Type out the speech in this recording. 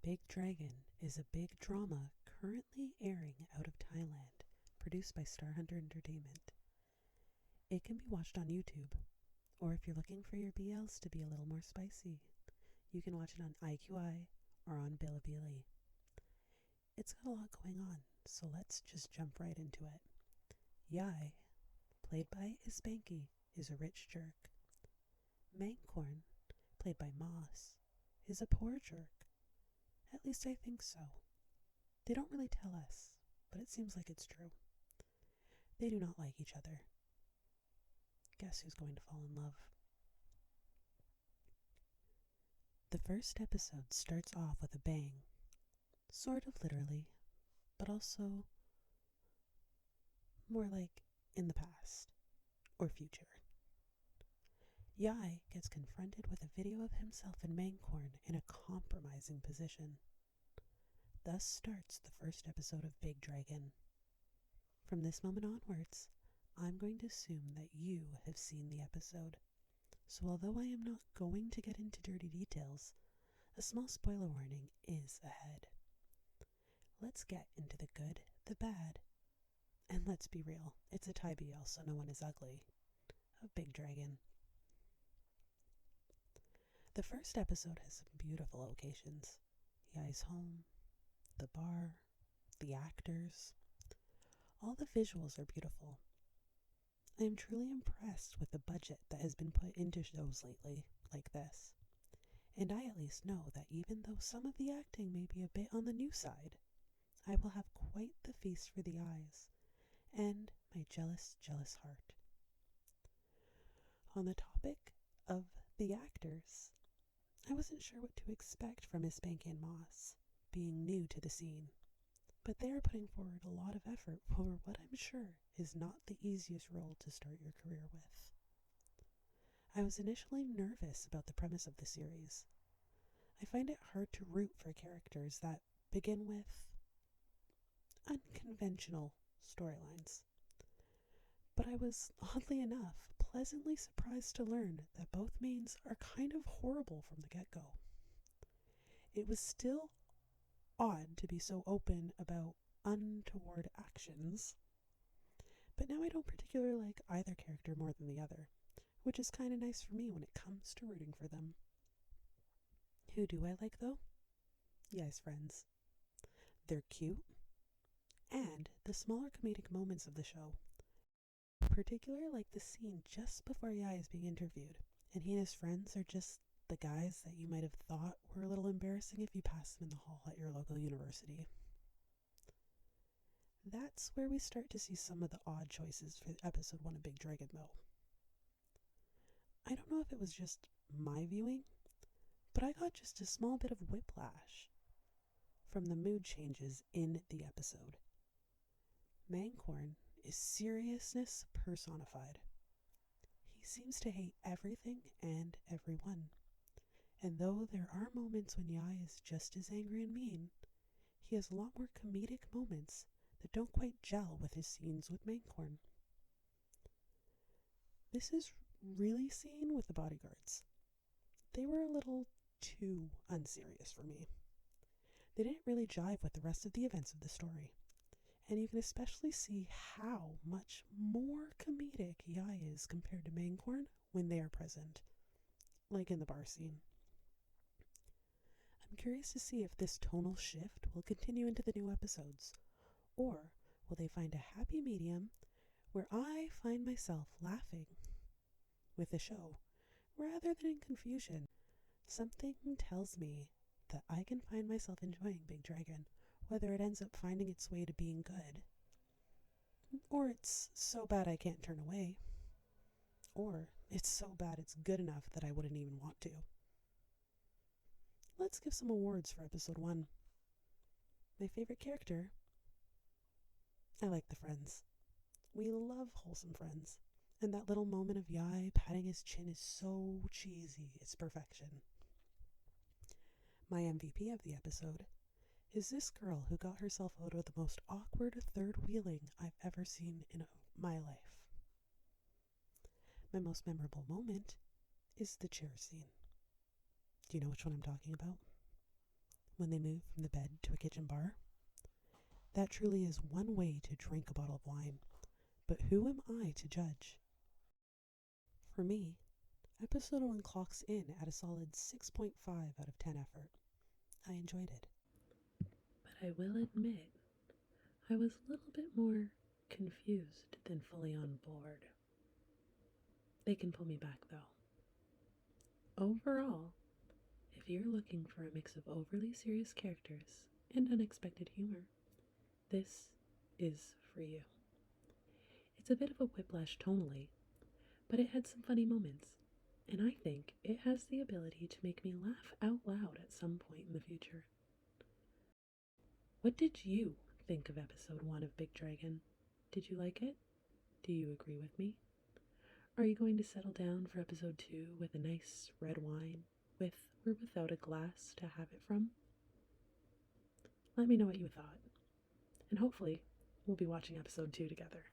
Big Dragon is a big drama currently airing out of Thailand, produced by Star Hunter Entertainment. It can be watched on YouTube, or if you're looking for your BLs to be a little more spicy, you can watch it on IQI or on Bilibili. It's got a lot going on, so let's just jump right into it. Yai, played by Ispanky, is a rich jerk. Mangkorn, played by Moss, is a poor jerk. At least I think so. They don't really tell us, but it seems like it's true. They do not like each other. Guess who's going to fall in love? The first episode starts off with a bang. Sort of literally, but also more like in the past or future. Yai gets confronted with a video of himself and Mangkorn in a compromising position. Thus starts the first episode of Big Dragon. From this moment onwards, I'm going to assume that you have seen the episode. So although I am not going to get into dirty details, a small spoiler warning is ahead. Let's get into the good, the bad, and let's be real, it's a Thai BL, so no one is ugly, of Big Dragon. The first episode has some beautiful locations. Yai's home, the bar, the actors. All the visuals are beautiful. I am truly impressed with the budget that has been put into shows lately, like this. And I at least know that even though some of the acting may be a bit on the new side, I will have quite the feast for the eyes, and my jealous, jealous heart. On the topic of the actors, I wasn't sure what to expect from Ispanky and Moss, being new to the scene, but they are putting forward a lot of effort for what I'm sure is not the easiest role to start your career with. I was initially nervous about the premise of the series. I find it hard to root for characters that begin with unconventional storylines. But I was, oddly enough, pleasantly surprised to learn that both mains are kind of horrible from the get-go. It was still odd to be so open about untoward actions, but now I don't particularly like either character more than the other, which is kind of nice for me when it comes to rooting for them. Who do I like though? Yai's friends. They're cute, and the smaller comedic moments of the show. Particularly like the scene just before Yai is being interviewed, and he and his friends are just the guys that you might have thought were a little embarrassing if you passed them in the hall at your local university. That's where we start to see some of the odd choices for episode 1 of Big Dragon though. I don't know if it was just my viewing, but I got just a small bit of whiplash from the mood changes in the episode. Mangkorn is seriousness personified. He seems to hate everything and everyone. And though there are moments when Yai is just as angry and mean, he has a lot more comedic moments that don't quite gel with his scenes with Mangkorn. This is really seen with the bodyguards. They were a little too unserious for me. They didn't really jive with the rest of the events of the story. And you can especially see how much more comedic Yai is compared to Mangkorn when they are present, like in the bar scene. I'm curious to see if this tonal shift will continue into the new episodes, or will they find a happy medium where I find myself laughing with the show rather than in confusion. Something tells me that I can find myself enjoying Big Dragon, whether it ends up finding its way to being good, or it's so bad I can't turn away, or it's so bad it's good enough that I wouldn't even want to. Let's give some awards for episode 1. My favorite character? I like the friends. We love wholesome friends, and that little moment of Yai patting his chin is so cheesy, it's perfection. My MVP of the episode is this girl who got herself out of the most awkward third wheeling I've ever seen in my life. My most memorable moment is the chair scene. Do you know which one I'm talking about? when they move from the bed to a kitchen bar? That truly is one way to drink a bottle of wine, but who am I to judge? For me, episode 1 clocks in at a solid 6.5 out of 10 effort. I enjoyed it. But I will admit, I was a little bit more confused than fully on board. They can pull me back though. Overall, if you're looking for a mix of overly serious characters and unexpected humor, this is for you. It's a bit of a whiplash tonally, but it had some funny moments, and I think it has the ability to make me laugh out loud at some point in the future. What did you think of episode 1 of Big Dragon? Did you like it? Do you agree with me? Are you going to settle down for episode 2 with a nice red wine, with or without a glass to have it from? Let me know what you thought, and hopefully we'll be watching episode 2 together.